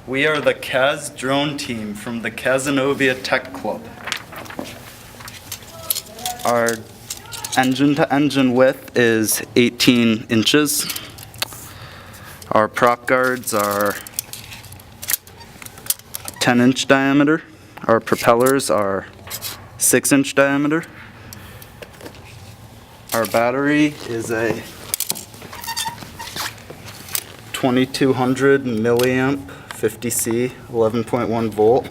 We are the Kaz drone team from the Cazenovia Tech Club. Our engine-to-engine width is 18 inches. Our prop guards are 10-inch diameter. Our propellers are 6-inch diameter. Our battery is a 2200 milliamp 50C 11.1 volt